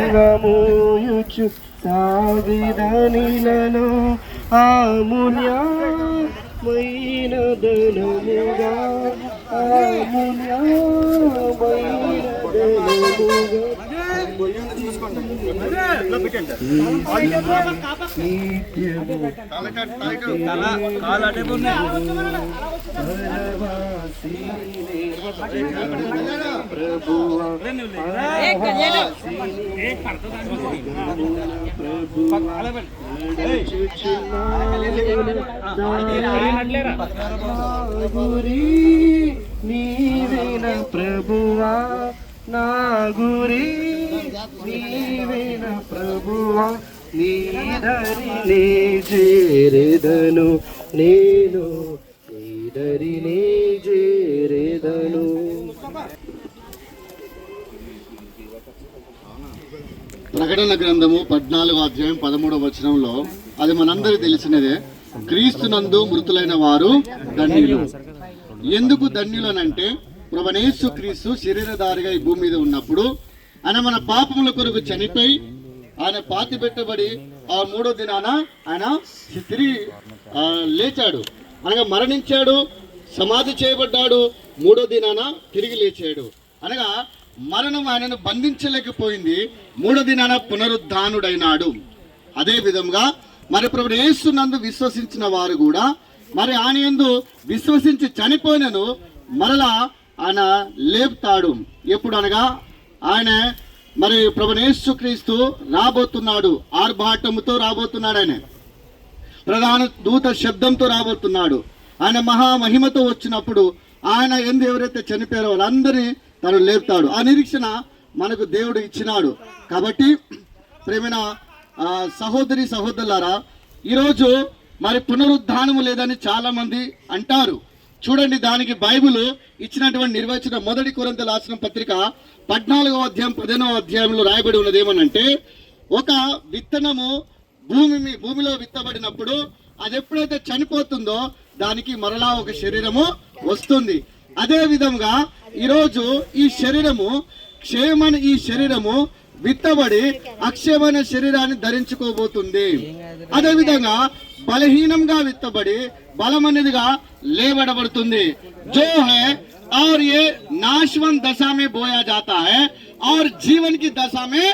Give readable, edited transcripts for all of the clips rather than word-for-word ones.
శిలువమోయుచు సాగిదనిలను అమూల్యమైన ధనముగా అమూల్యమైన నీవేన ప్రభువా నా గురి నీవేన ప్రభువా నీదరినే చేరెదను నేను నీదరినే చేరెదను. ప్రకటన గ్రంథము 14వ అధ్యాయం 13వ వచనంలో అది మనందరికీ తెలిసినదే. క్రీస్తునందు మృతులైన వారు ధన్యులు. ఎందుకు ధన్యులనంటే ప్రభువైన యేసు క్రీస్తు శరీరధారిగా ఈ భూమి మీద ఉన్నప్పుడు ఆయన మన పాపముల కొరకు చనిపోయి ఆయన పాతి పెట్టబడి ఆ 3వ దినాన ఆయన తిరిగి లేచాడు, అనగా మరణించాడు, సమాధి చేయబడ్డాడు, 3వ దినాన తిరిగి లేచాడు. అనగా మరణం ఆయనను బంధించలేకపోయింది, 3వ దినాన పునరుద్ధానుడైనాడు. అదే విధంగా మరి ప్రభువైన యేసు నందు విశ్వసించిన వారు కూడా మరి ఆయన యందు విశ్వసించి చనిపోయినను మరలా ఆయన లేపుతాడు. ఎప్పుడు అనగా ఆయన మరి ప్రభువైన యేసు క్రీస్తు రాబోతున్నాడు, ఆర్భాటముతో రాబోతున్నాడు, ఆయన ప్రధాన దూత శబ్దంతో రాబోతున్నాడు. ఆయన మహామహిమతో వచ్చినప్పుడు ఆయన ఎందు ఎవరైతే చనిపోయారో వాళ్ళందరినీ తను లేపుతాడు. ఆ నిరీక్షణ మనకు దేవుడు ఇచ్చినాడు. కాబట్టి ప్రేమైన సహోదరి సహోదరులారా, ఈరోజు మరి పునరుద్ధానము లేదని చాలా మంది అంటారు. చూడండి, దానికి బైబిల్ ఇచ్చినటువంటి నిర్వచనం మొదటి కొరింథీయులకు రాసిన పత్రిక 14వ అధ్యాయం 15వ అధ్యాయంలో రాయబడి ఉన్నది ఏమనంటే, ఒక విత్తనము భూమిలో విత్తబడినప్పుడు అది ఎప్పుడైతే చనిపోతుందో దానికి మరలా ఒక శరీరము వస్తుంది. అదే విధంగా ఈరోజు ఈ శరీరము క్షయమైన ఈ శరీరము విత్తబడి అక్షయమైన శరీరాన్ని ధరించుకోబోతుంది. అదేవిధంగా బలహీనంగా విత్తబడి బలమనేదిగా లేవడబడుతుంది. जो है और ये नाशवन दशा में बोया जाता है और जीवन की दशा में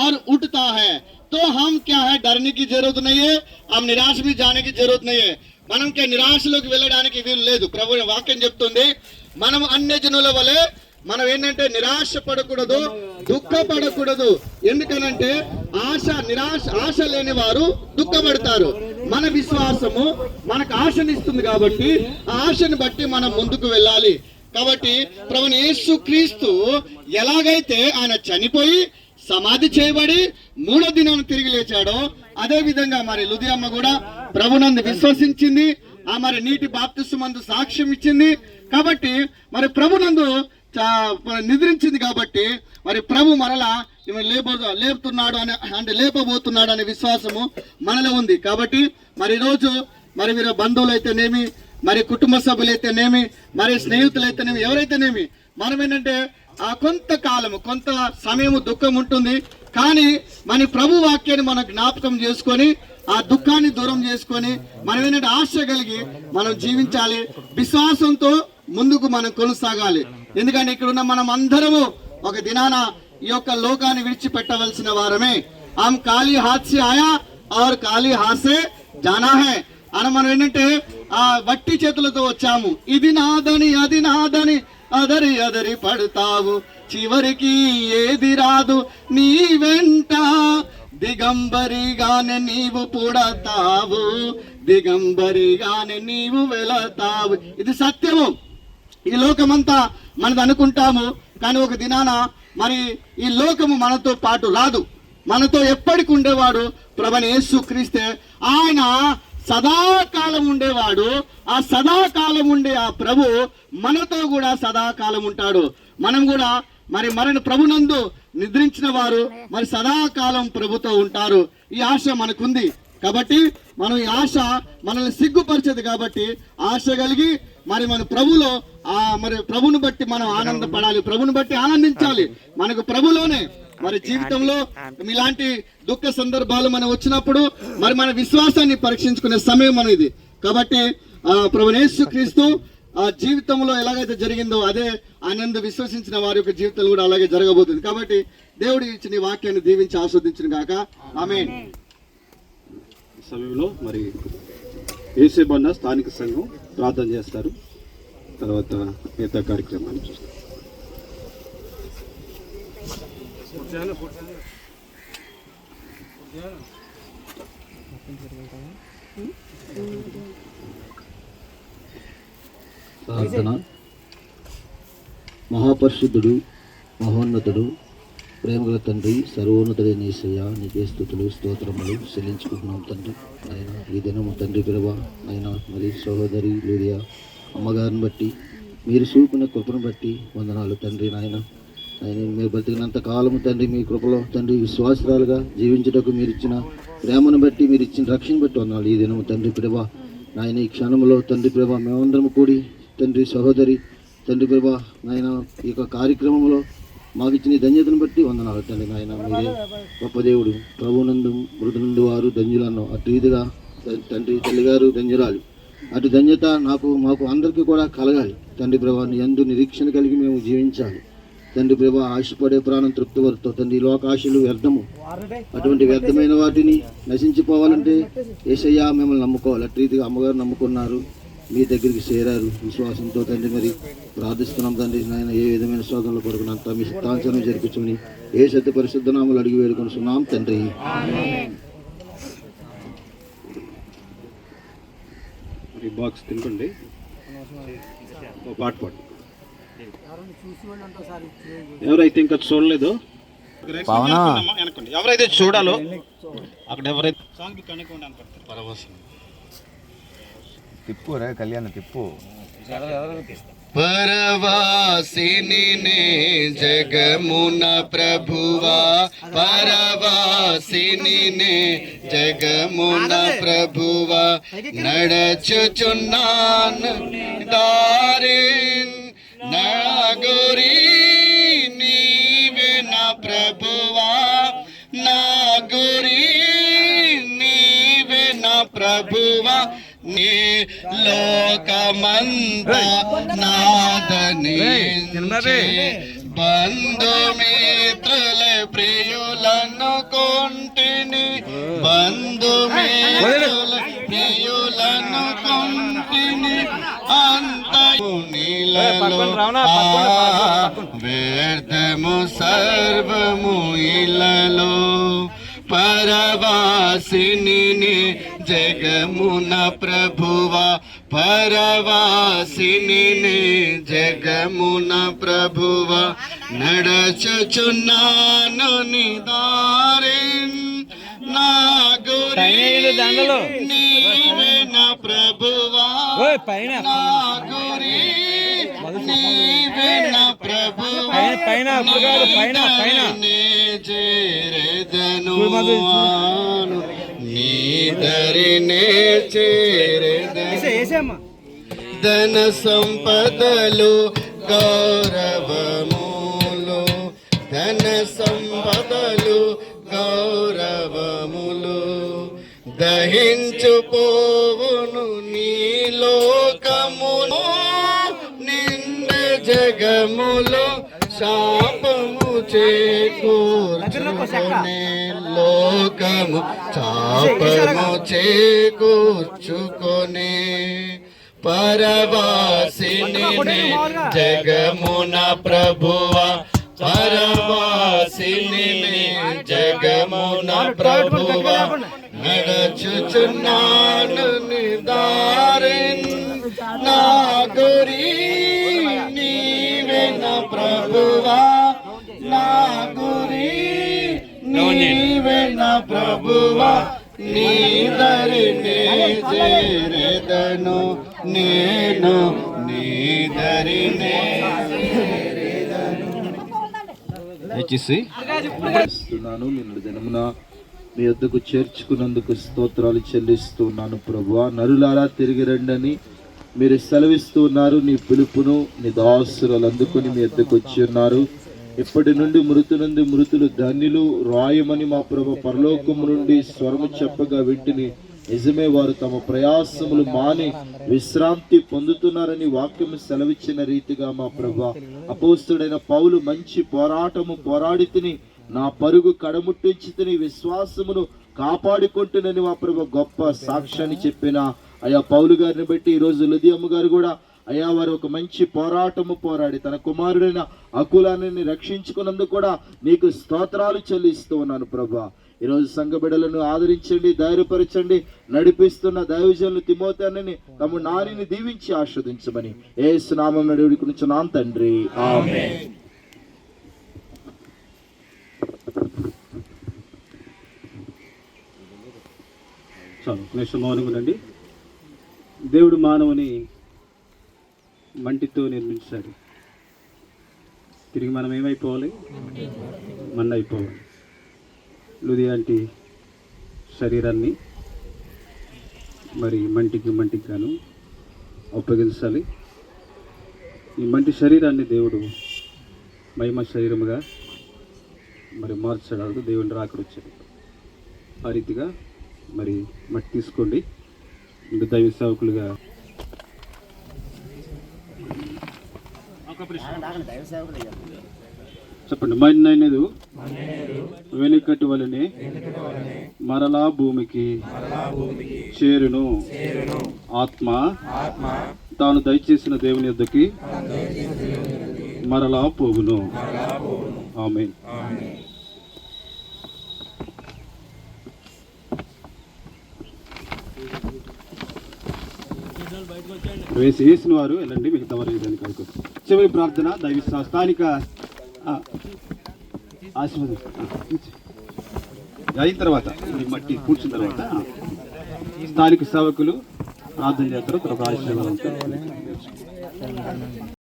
और उठता है. तो हम क्या है, डरने की जरूरत नहीं है, हम निराश भी जाने की जरूरत नहीं है. మనం నిరాశలోకి వెళ్ళడానికి వీలు లేదు. ప్రభు వాక్యం చెప్తుంది, మనం అన్య జనుల వలె మనం ఏంటంటే నిరాశ పడకూడదు, దుఃఖపడకూడదు. ఎందుకనంటే ఆశ లేని వారు దుఃఖపడతారు. మన విశ్వాసము మనకు ఆశనిస్తుంది కాబట్టి ఆ ఆశని బట్టి మనం ముందుకు వెళ్ళాలి. కాబట్టి ప్రభువైన యేసు క్రీస్తు ఎలాగైతే ఆయన చనిపోయి సమాధి చేయబడి 3వ దినాన తిరిగి లేచాడో అదే విధంగా మరి లుదియమ్మ కూడా ప్రభునందు విశ్వసించింది, ఆ మరి నీటి బాప్తిస్మందు సాక్ష్యం ఇచ్చింది. కాబట్టి మరి ప్రభునందు నిద్రించింది కాబట్టి మరి ప్రభు మరలా లేపుతున్నాడు అంటే లేపబోతున్నాడు అనే విశ్వాసము మనలో ఉంది. కాబట్టి మరి ఈరోజు మరి వీరు బంధువులైతేనేమి, మరి కుటుంబ సభ్యులైతేనేమి, మరి స్నేహితులైతేనేమి, ఎవరైతేనేమి మనం ఏంటంటే కొంత సమయము దుఃఖం ఉంటుంది. కానీ మన ప్రభు వాక్యాన్ని మనం జ్ఞాపకం చేసుకొని ఆ దుఃఖాన్ని దూరం చేసుకొని మనం ఏంటంటే ఆశ కలిగి మనం జీవించాలి, విశ్వాసంతో ముందుకు మనం కొనసాగాలి. ఎందుకంటే ఇక్కడ ఉన్న మనం అందరము ఒక దినాన ఈ యొక్క లోకాన్ని విడిచిపెట్టవలసిన వారమే. ఆమ్ ఖాళీ హాత్ సే ఆయా और ఖాళీ హాత్ సే జానా హై అని మనం ఏంటంటే ఆ వట్టి చేతులతో వచ్చాము. ఇది నాదని అది నాదని అదరి పడతావు, చివరికి ఏది రాదు నీ వెంట, దిగంబరిగానే నీవు పుడతావు, దిగంబరిగానే నీవు వెళతావు. ఇది సత్యము. ఈ లోకమంతా మనది అనుకుంటాము, కానీ ఒక దినాన మరి ఈ లోకము మనతో పాటు రాదు. మనతో ఎప్పటికి ఉండేవాడు ప్రభువైన యేసు క్రీస్తే. ఆయన సదాకాలం ఉండేవాడు. ఆ సదాకాలం ఉండే ఆ ప్రభు మనతో కూడా సదాకాలం ఉంటాడు. మనం కూడా మరి ప్రభునందు నిద్రించిన వారు మరి సదాకాలం ప్రభుతో ఉంటారు. ఈ ఆశ మనకుంది. కాబట్టి మనం ఈ ఆశ మనల్ని సిగ్గుపరిచేది. కాబట్టి ఆశ కలిగి మరి మన ప్రభులో మరి ప్రభుని బట్టి మనం ఆనందపడాలి, ప్రభుని బట్టి ఆనందించాలి. మనకు ప్రభులోనే మరి జీవితంలో ఇలాంటి దుఃఖ సందర్భాలు మనం వచ్చినప్పుడు మరి మన విశ్వాసాన్ని పరీక్షించుకునే సమయం మనం ఇది. కాబట్టి ప్రభువైన యేసుక్రీస్తు ఆ జీవితంలో ఎలాగైతే జరిగిందో అదే ఆనంద విశ్వసించిన వారి యొక్క జీవితంలో కూడా అలాగే జరగబోతుంది. కాబట్టి దేవుడు ఇచ్చిన వాక్యాన్ని దీవించి ఆస్వాదించిన గాక. ఆమేన్. సమయంలో మరి యేసేబన్న స్థానిక సంఘం ప్రార్థన చేస్తారు. తర్వాత మిగతా కార్యక్రమాన్ని చూస్తారు. ప్రార్థన. మహాపరిశుద్ధుడు, మహోన్నతుడు, ప్రేమగల తండ్రి, సర్వోన్నతుడైన యేసయ్య, నీకే స్తుతులు స్తోత్రములు చెల్లించుకుంటున్నాం తండ్రి. ఆయన ఈ దినము తండ్రి పిలువ ఆయన మరి సహోదరి లూదియా అమ్మగారిని బట్టి మీరు చూపిన కృపను బట్టి వందనాలు తండ్రి. నాయన మీరు బతికినంత కాలము తండ్రి మీ కృపలో తండ్రి విశ్వాసరాలుగా జీవించుటకు మీరు ఇచ్చిన ప్రేమను బట్టి మీరు ఇచ్చిన రక్షణ బట్టి వందనాలు. ఈ దినము తండ్రి ప్రభా నాయన ఈ క్షణంలో తండ్రి ప్రభా మేమందరం కూడి తండ్రి సహోదరి తండ్రి ప్రభా నాయన ఈ యొక్క కార్యక్రమంలో మాకు ఇచ్చిన ధన్యతను బట్టి వందనాలు తండ్రి. నాయన మీరే గొప్ప దేవుడు, ప్రభునందు మృదు నుండి వారు ధన్యులను అటు ఇదిగా తండ్రి తల్లిగారు ధన్యురాలు, అటు ధన్యత మాకు అందరికీ కూడా కలగాలి తండ్రి ప్రభా. యందు నిరీక్షణ కలిగి మేము జీవించాలి తండ్రి ప్రభా. ఆశపడే ప్రాణం తృప్తివరుతో తండ్రి లోకాశలు వ్యర్థము, అటువంటి వ్యర్థమైన వాటిని నశించిపోవాలంటే యేసయ్య మిమ్మల్ని నమ్ముకోవాలి. అటు రీతిగా అమ్మగారు నమ్ముకున్నారు, మీ దగ్గరికి చేరారు విశ్వాసంతో తండ్రి. మరి ప్రార్థిస్తున్నాం తండ్రి నాయన ఏ విధమైన శోధనలు పడుకున్నంత మీ చిత్తాంచనం జరిపించమని ఏ సత్య పరిశుద్ధ నామములు అడిగి వేడుకొనుచున్నాం తండ్రి. బాక్స్ తింటుండే పాట పాడు. ఎవరైతే ఇంకా చూడలేదో ఎవరైతే చూడాలో అక్కడ ఎవరైతే తిప్పు రే కళ్యాణ్ తిప్పు. పరవాసిని జగమున ప్రభువా, పరవాసిని జగమున ప్రభువా, నడచుచున్నాను దారి నాగురి నీవే నా ప్రభువా, నాగురి నీవే నా ప్రభువా, నీ లోకమంతా నాదని బంధుమిత్రుల ప్రియులను కొంటిని, బంధుమిత్రుల ప్రియులను కొంటిని, అంతయు నీలలో వ్యర్థము సర్వము ఇలలో. పరవాసిని జగమున ప్రభువా, పరవాసిని జగమున ప్రభువా, నడచుచున్నాను నిదారి నా గురి నీవే నా ప్రభువా, నా గురి నీవే నా ప్రభువా, చేరెదను నీదరినే చేరెదను. ధన సంపదలు గౌరవములు, ధన సంపదలు గౌరవములు, దహించుపోవును నీ లోకమును, నింద జగములు శాపము చేకూర్చుకొనే, లోకము శాపము చేకూర్చుకొనే. పరవాసిని జగమున ప్రభువా, పరవాసిని జగమున ప్రభువా, నడచుచున్నాను నిదారి నా గురి నీవే నా ప్రభువా, నా గురి నీవే నా ప్రభువా, నీదరినే చేరెదను నేను, నీదరినే దయచేసి నిన్న దినమున మీ వద్దకు చేర్చుకున్నందుకు స్తోత్రాలు చెల్లిస్తున్నాను ప్రభువా. నరులారా తిరిగి రండని మీరు సెలవిస్తూ ఉన్నారు. నీ పిలుపును నీ దాసురాలు అందుకుని మీ వద్దకు వచ్చి ఉన్నారు. ఇప్పటి నుండి మృతులు ధన్యులు రాయమని మా ప్రభు పరలోకము నుండి స్వరము చెప్పగా వింటిని నిజమే, వారు తమ ప్రయాసములు మాని విశ్రాంతి పొందుతున్నారని వాక్యము సెలవిచ్చిన రీతిగా మా ప్రభు అపోస్తుడైన పౌలు మంచి పోరాటము పోరాడి తిని నా పరుగు కడముట్టించి తిని విశ్వాసమును కాపాడుకుంటునని మా ప్రభు గొప్ప సాక్ష్యాన్ని చెప్పిన అయా పౌలు గారిని బట్టి ఈరోజు లుదియమ్మ గారు కూడా అయ్యా వారు ఒక మంచి పోరాటము పోరాడి తన కుమారుడైన అకులాన్ని రక్షించుకున్నందుకు కూడా నీకు స్తోత్రాలు చెల్లిస్తూ ఉన్నాను ప్రభా. ఈరోజు సంఘ బిడ్డలను ఆదరించండి, ధైర్యపరచండి. నడిపిస్తున్న దైవజనులు తిమోతిని తమ నానిని దీవించి ఆస్వాదించమని యేసు నామమున వేడుకొనుచున్నాను తండ్రి, ఆమేన్. చాలు నిమిషం మౌనంగా ఉండండి. దేవుడు మానవుని మంటితో నిర్మించాడు. తిరిగి మనం ఏమైపోవాలి? మన్ను అయిపోవాలి. లుదియాంటి శరీరాన్ని మరి మంటికి గాను అప్పగించాలి. ఈ మంటి శరీరాన్ని దేవుడు మహిమ శరీరముగా మరి మార్చగలడు. దేవుని రాకడ వచ్చాడు. ఆ రీతిగా మరి మట్టి తీసుకోండి. ఇంకా దైవ సేవకులుగా చెప్పండి. మన్నైనదు వెనుకటి వలనే మరలా భూమికి చేరును. ఆత్మ తాను దయచేసిన దేవుని యొద్దకి మరలా పోగును. ఆమేన్. వేసిన వారు వెళ్ళండి, మిగతా వారు దానికి అనుకోవచ్చు. చివరి ప్రార్థన దైవ స్థానిక ఆశీర్వాదం అయిన తర్వాత మట్టి కూర్చున్న తర్వాత స్థానిక సేవకులు ప్రార్థన చేస్తారు. తర్వాత ఆశీర్వాదం.